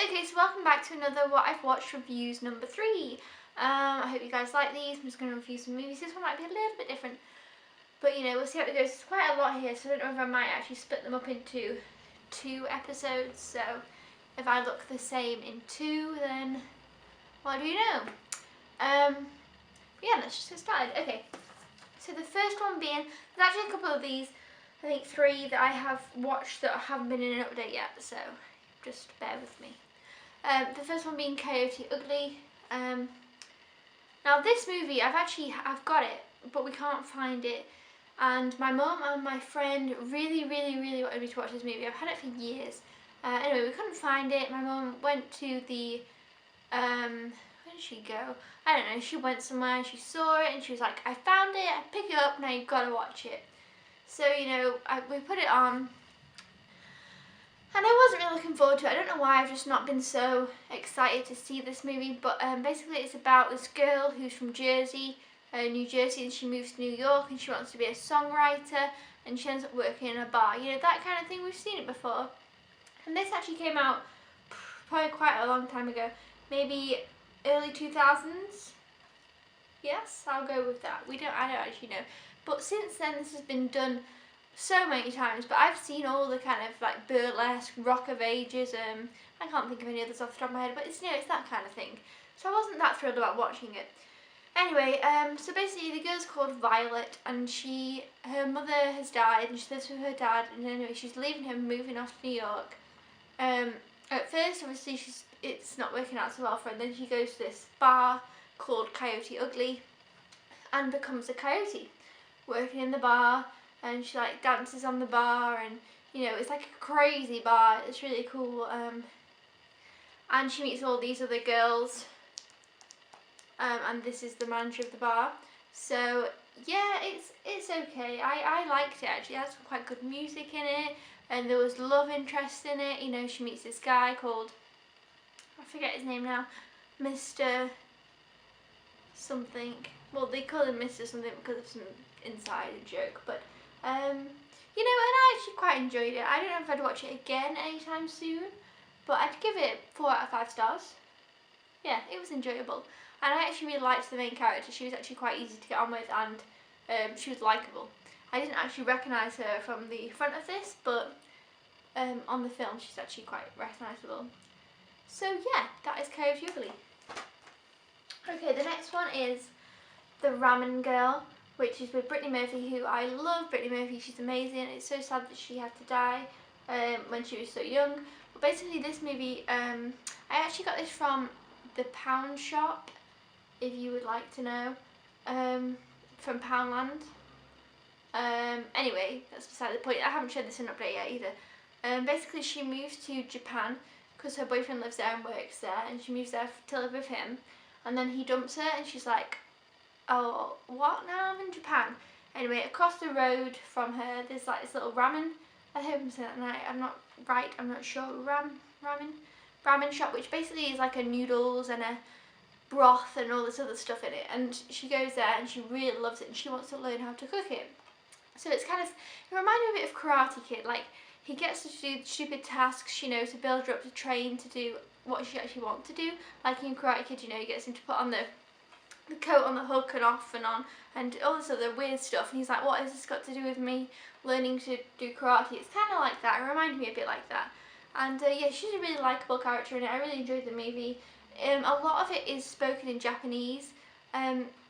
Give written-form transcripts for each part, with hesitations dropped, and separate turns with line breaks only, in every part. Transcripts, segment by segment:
okay, so welcome back to another What I've Watched reviews number 3. I hope you guys like these. I'm just going to review some movies. This one might be a little bit different, but you know, we'll see how it goes. There's quite a lot here, so I don't know if I might actually split them up into 2 episodes. So if I look the same in 2, then what do you know? Yeah, let's just get started. Okay, so the first one being, there's actually a couple of these, I think 3 that I have watched that haven't been in an update yet, so just bear with me. The first one being Coyote Ugly. Now this movie, I've got it, but we can't find it. And my mum and my friend really wanted me to watch this movie. I've had it for years. Anyway, we couldn't find it. My mum went to the, where did she go? I don't know, she went somewhere and she saw it and she was like, I found it, I pick it up, now you've got to watch it. So, you know, we put it on. And I wasn't really looking forward to it. I don't know why, I've just not been so excited to see this movie. But basically it's about this girl who's from Jersey, New Jersey, and she moves to New York and she wants to be a songwriter and she ends up working in a bar. You know, that kind of thing, we've seen it before. And this actually came out probably quite a long time ago, maybe early 2000s. Yes, I'll go with that. I don't actually know. But since then this has been done so many times, but I've seen all the kind of like burlesque, rock of ages, I can't think of any others off the top of my head, but it's, you know, it's that kind of thing. So I wasn't that thrilled about watching it. Anyway, so basically the girl's called Violet and her mother has died and she lives with her dad, and anyway she's leaving him, moving off to New York. At first obviously it's not working out so well for her, and then she goes to this bar called Coyote Ugly and becomes a coyote, working in the bar. And she like dances on the bar, and you know, it's like a crazy bar. It's really cool. And she meets all these other girls. And this is the manager of the bar. So yeah, it's okay. I liked it actually. It has quite good music in it, and there was love interest in it. You know, she meets this guy called, I forget his name now, Mr. something. Well, they call him Mr. something because of some insider joke, but you know, and I actually quite enjoyed it. I don't know if I'd watch it again anytime soon, but I'd give it 4 out of 5 stars. Yeah, it was enjoyable. And I actually really liked the main character. She was actually quite easy to get on with, and she was likeable. I didn't actually recognise her from the front of this, but on the film she's actually quite recognisable. So yeah, that is Coyote Ugly. Okay, the next one is The Ramen Girl, which is with Brittany Murphy, who I love. Brittany Murphy, she's amazing. It's so sad that she had to die when she was so young. But basically this movie, I actually got this from the Pound Shop, if you would like to know, from Poundland. Anyway, that's beside the point. I haven't shared this in an update yet either. Basically she moves to Japan because her boyfriend lives there and works there, and she moves there to live with him, and then he dumps her and she's like, oh, what? Now I'm in Japan. Anyway, across the road from her, there's like this little ramen. I hope I'm saying that right. I'm not right. I'm not sure. Ramen shop, which basically is like a noodles and a broth and all this other stuff in it. And she goes there and she really loves it and she wants to learn how to cook it. So it's kind of, it reminded me a bit of Karate Kid. Like, he gets to do stupid tasks, you know, to build her up to train to do what she actually wants to do. Like in Karate Kid, you know, he gets him to put on the coat on the hook and off and on and all this other weird stuff, and he's like, what has this got to do with me learning to do karate? It's kind of like that. It reminded me a bit like that. And yeah, she's a really likeable character in it. I really enjoyed the movie. A lot of it is spoken in Japanese.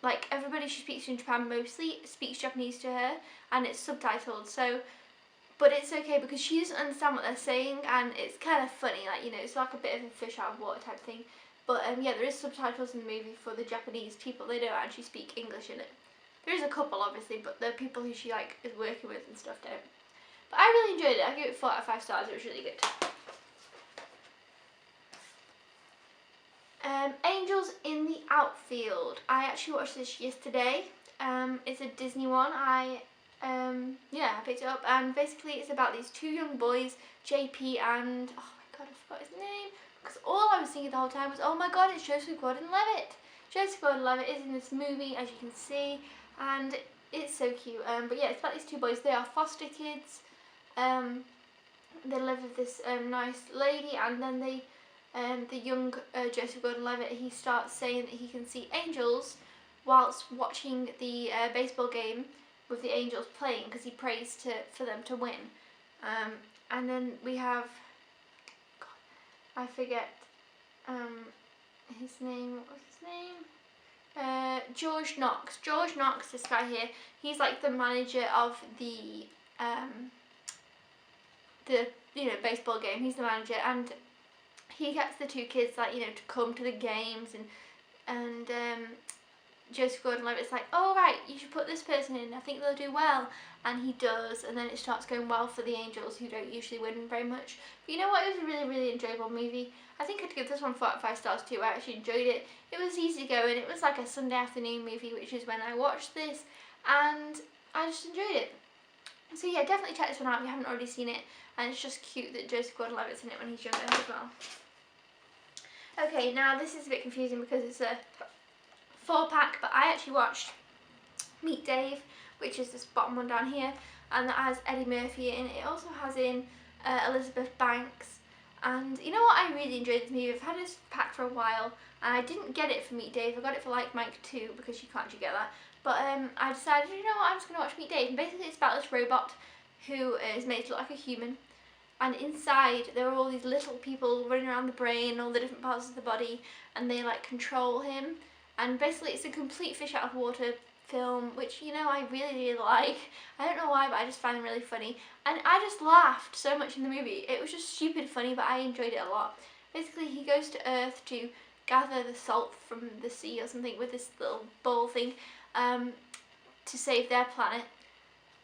Like everybody she speaks to in Japan mostly speaks Japanese to her, and it's subtitled, so, but it's okay because she doesn't understand what they're saying, and it's kind of funny, like, you know, it's like a bit of a fish out of water type thing. But yeah, there is subtitles in the movie for the Japanese people. They don't actually speak English in it. There is a couple, obviously, but the people who she like is working with and stuff don't. But I really enjoyed it. I give it 4 out of 5 stars. It was really good. Angels in the Outfield. I actually watched this yesterday. It's a Disney one. Yeah, I picked it up, and basically it's about these 2 young boys, JP and, oh my god, I forgot his name. Because all I was thinking the whole time was, oh my god, it's Joseph Gordon-Levitt. Joseph Gordon-Levitt is in this movie, as you can see, and it's so cute. But yeah, it's about these 2 boys. They are foster kids. They live with this nice lady, and then they the young Joseph Gordon-Levitt, he starts saying that he can see angels whilst watching the baseball game with the Angels playing, because he prays for them to win. And then we have, God, I forget his name. What was his name? George Knox. George Knox, this guy here, he's like the manager of the baseball game. He's the manager, and he gets the two kids, like, to come to the games, and Joseph Gordon-Levitt's like, oh right, you should put this person in, I think they'll do well, and he does, and then it starts going well for the Angels, who don't usually win very much. But you know what, it was a really, really enjoyable movie. I think I'd give this one 4 out of 5 stars too. I actually enjoyed it. It was easy going, it was like a Sunday afternoon movie, which is when I watched this, and I just enjoyed it. So yeah, definitely check this one out if you haven't already seen it, and it's just cute that Joseph Gordon-Levitt's in it when he's younger as well. Okay, now this is a bit confusing because it's a 4-pack, but I actually watched Meet Dave, which is this bottom one down here, and that has Eddie Murphy in. It also has in Elizabeth Banks, and you know what, I really enjoyed this movie. I've had this pack for a while, and I didn't get it for Meet Dave. I got it for Like Mike 2, because you can't actually get that. But I decided, you know what, I'm just going to watch Meet Dave, and basically it's about this robot who is made to look like a human, and inside there are all these little people running around the brain, all the different parts of the body, and they like control him. And basically it's a complete fish out of water film, which, I really, really like. I don't know why, but I just find them really funny. And I just laughed so much in the movie. It was just stupid funny, but I enjoyed it a lot. Basically, he goes to Earth to gather the salt from the sea or something with this little bowl thing, to save their planet.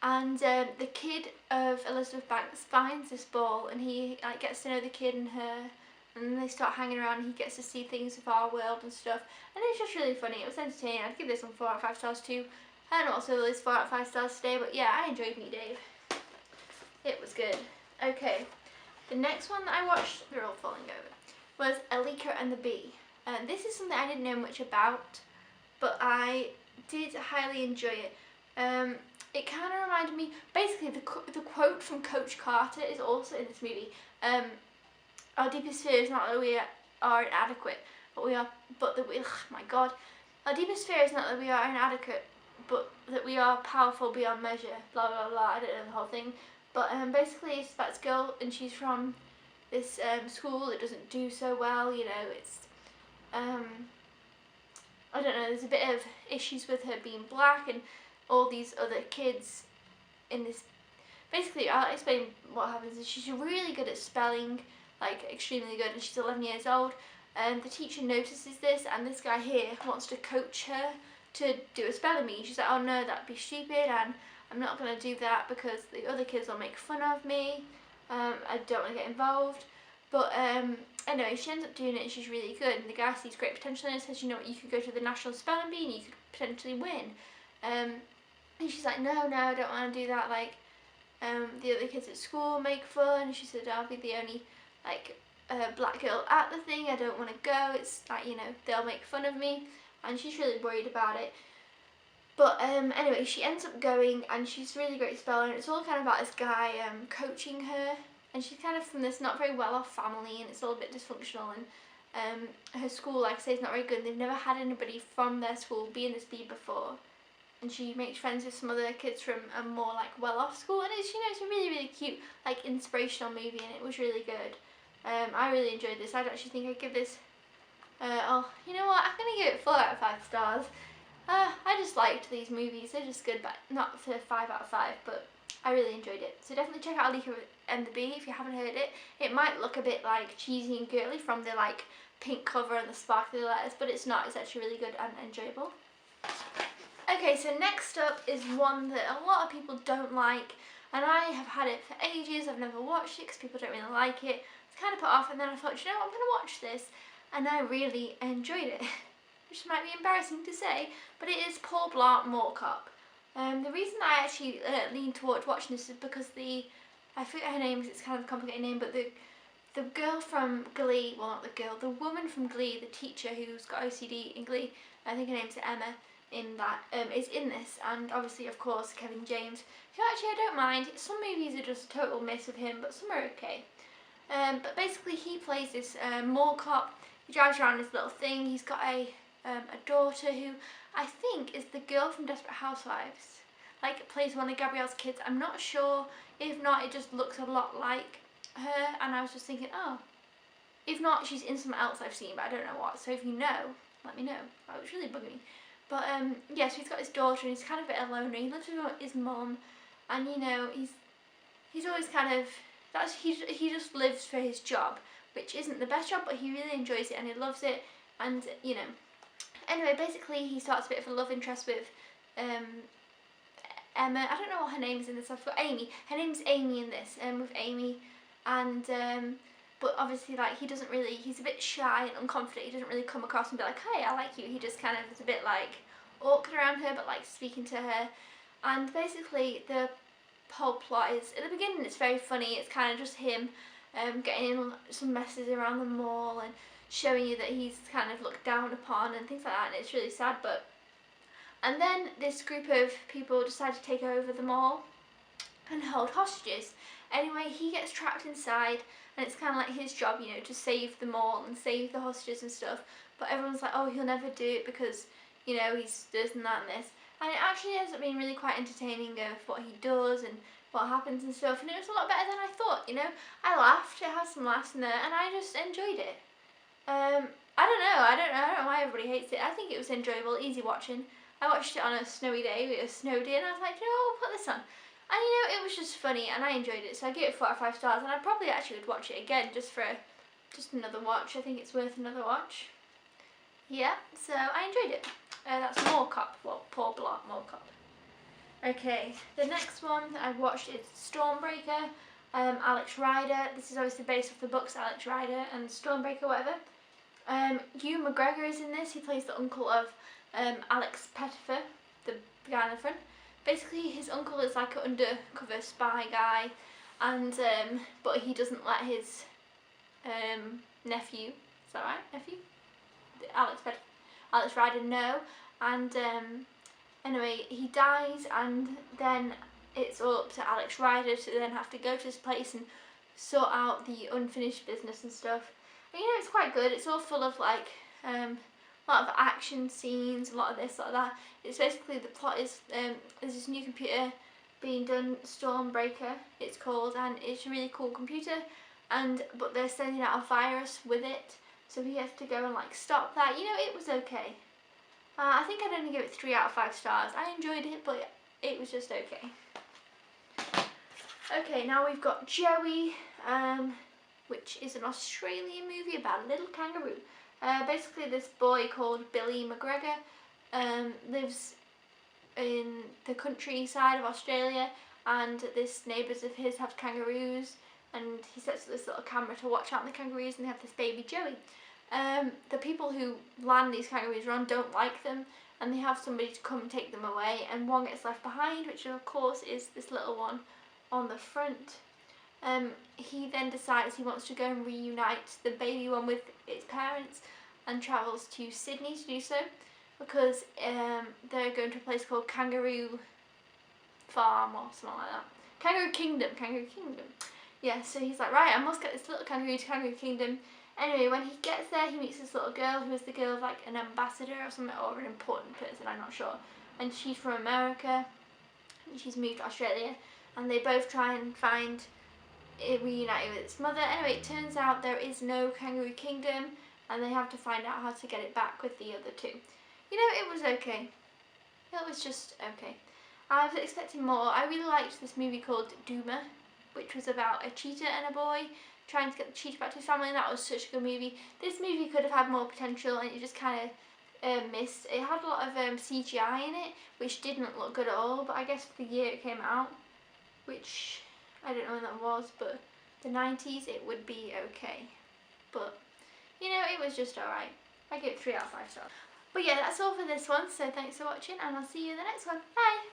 And the kid of Elizabeth Banks finds this ball, and he gets to know the kid and her, and then they start hanging around, and he gets to see things of our world and stuff, and it's just really funny. It was entertaining. I'd give this one 4 out of 5 stars too. I don't know what's this 4 out of 5 stars today, but yeah, I enjoyed Meet Dave. It was good. Okay, the next one that I watched, they're all falling over, was Alika and the Bee. This is something I didn't know much about, but I did highly enjoy it. It kind of reminded me, basically the quote from Coach Carter is also in this movie. Our deepest fear is not that we are inadequate, but that we, oh my god. Our deepest fear is not that we are inadequate, but that we are powerful beyond measure, blah blah blah, I don't know the whole thing. But basically it's about this girl, and she's from this school that doesn't do so well, it's, I don't know, there's a bit of issues with her being black, and all these other kids in this. Basically, I'll explain what happens. Is she's really good at spelling, like extremely good, and she's 11 years old, and the teacher notices this, and this guy here wants to coach her to do a spelling bee. She's like, oh no, that'd be stupid, and I'm not going to do that because the other kids will make fun of me. I don't want to get involved. But anyway, she ends up doing it, and she's really good, and the guy sees great potential in her and says, you know what, you could go to the national spelling bee and you could potentially win. And she's like, no, I don't want to do that, like, the other kids at school make fun, and she said, I'll be the only, like, black girl at the thing, I don't want to go, it's like, they'll make fun of me, and she's really worried about it. But anyway, she ends up going, and she's really great at spelling, and it's all kind of about this guy coaching her, and she's kind of from this not very well off family, and it's all a bit dysfunctional, and her school, like I say, is not very good. They've never had anybody from their school be in this bee before. And she makes friends with some other kids from a more like well-off school, and it's it's a really, really cute, like, inspirational movie, and it was really good. I really enjoyed this. I'd actually think I'd give this, oh, you know what, I'm gonna give it 4 out of 5 stars. I just liked these movies. They're just good, but not for 5 out of 5, but I really enjoyed it. So definitely check out Alika and the Bee if you haven't heard it. It might look a bit like cheesy and girly from the like pink cover and the sparkly letters, but it's not. It's actually really good and enjoyable. Okay, so next up is one that a lot of people don't like, and I have had it for ages. I've never watched it because people don't really like it. It's kind of put off, and then I thought, you know what, I'm going to watch this, and I really enjoyed it. Which might be embarrassing to say, but it is Paul Blart Mall Cop. The reason I actually leaned towards watching this is because I forget her name because it's kind of a complicated name, but the girl from Glee, well not the girl, the woman from Glee, the teacher who's got OCD in Glee, I think her name's Emma, in that, is in this, and obviously of course Kevin James, who actually I don't mind. Some movies are just a total miss of him, but some are okay. But basically he plays this mall cop. He drives around his little thing. He's got a daughter who I think is the girl from Desperate Housewives. Like, plays one of Gabrielle's kids. I'm not sure. If not, it just looks a lot like her. And I was just thinking, oh. If not, she's in something else I've seen, but I don't know what. So if you know, let me know. That was really bugging me. But yeah, so he's got his daughter and he's kind of a bit alone. He lives with his mum, and you know, he's always kind of, he just lives for his job, which isn't the best job, but he really enjoys it and he loves it. And you know, anyway, basically he starts a bit of a love interest with Emma. I don't know what her name is in this. I've got Amy. Her name's Amy in this. With Amy, and but obviously, like, he's a bit shy and unconfident. He doesn't really come across and be like, hey, I like you. He just kind of is a bit, like, awkward around her, but, like, speaking to her. And basically, the whole plot is, at the beginning, it's very funny. It's kind of just him getting in some messes around the mall and showing you that he's kind of looked down upon and things like that. And it's really sad, but... And then this group of people decide to take over the mall and hold hostages. Anyway, he gets trapped inside, and it's kind of like his job, you know, to save the mall and save the hostages and stuff. But everyone's like, oh, he'll never do it because, you know, he's this and that and this. And it actually ends up being really quite entertaining of what he does and what happens and stuff. And it was a lot better than I thought, you know. I laughed, it has some laughs in there, and I just enjoyed it. I don't know why everybody hates it. I think it was enjoyable, easy watching. I watched it on a snowy day, it was snow day, and I was like, you know, I'll put this on. And you know, it was just funny and I enjoyed it, so I give it 4 out of 5 stars, and I probably actually would watch it again just for another watch. I think it's worth another watch. Yeah, so I enjoyed it. That's Mall Cop, well, Paul Blart Mall Cop. Okay, the next one that I've watched is Stormbreaker, Alex Rider. This is obviously based off the books Alex Rider and Stormbreaker, whatever. Hugh McGregor is in this. He plays the uncle of Alex Pettifer, the guy in the front. Basically, his uncle is like an undercover spy guy, and but he doesn't let his nephew, is that right, nephew? Alex Rider know, and anyway, he dies, and then it's all up to Alex Rider to then have to go to his place and sort out the unfinished business and stuff. And, you know, it's quite good. It's all full of like a lot of action scenes, a lot of this, a lot of that. It's basically, the plot is there's this new computer being done, Stormbreaker it's called, and it's a really cool computer, but they're sending out a virus with it, so he has to go and like stop that. You know, it was okay. I think I'd only give it 3 out of 5 stars. I enjoyed it, but it was just okay. Okay, now we've got Joey, which is an Australian movie about a little kangaroo. Basically, this boy called Billy McGregor lives in the countryside of Australia, and this neighbours of his have kangaroos, and he sets up this little camera to watch out the kangaroos, and they have this baby Joey. The people who land these kangaroos around don't like them, and they have somebody to come and take them away, and one gets left behind, which of course is this little one on the front. He then decides he wants to go and reunite the baby one with its parents, and travels to Sydney to do so, because they're going to a place called Kangaroo Farm or something like that. Kangaroo Kingdom. Yeah, so he's like, right, I must get this little kangaroo to Kangaroo Kingdom. Anyway, when he gets there, he meets this little girl who is the girl of like an ambassador or something, or an important person, I'm not sure. And she's from America, and she's moved to Australia, and they both try and find it reunited with its mother. Anyway, it turns out there is no Kangaroo Kingdom, and they have to find out how to get it back with the other two. You know, it was okay. It was just okay. I was expecting more. I really liked this movie called Duma, which was about a cheetah and a boy trying to get the cheetah back to his family, and that was such a good movie. This movie could have had more potential, and it just kind of missed. It had a lot of CGI in it, which didn't look good at all, but I guess for the year it came out, which I don't know when that was, but the 90s, it would be okay. But, you know, it was just alright. I give it 3 out of 5 stars. But yeah, that's all for this one, so thanks for watching, and I'll see you in the next one. Bye!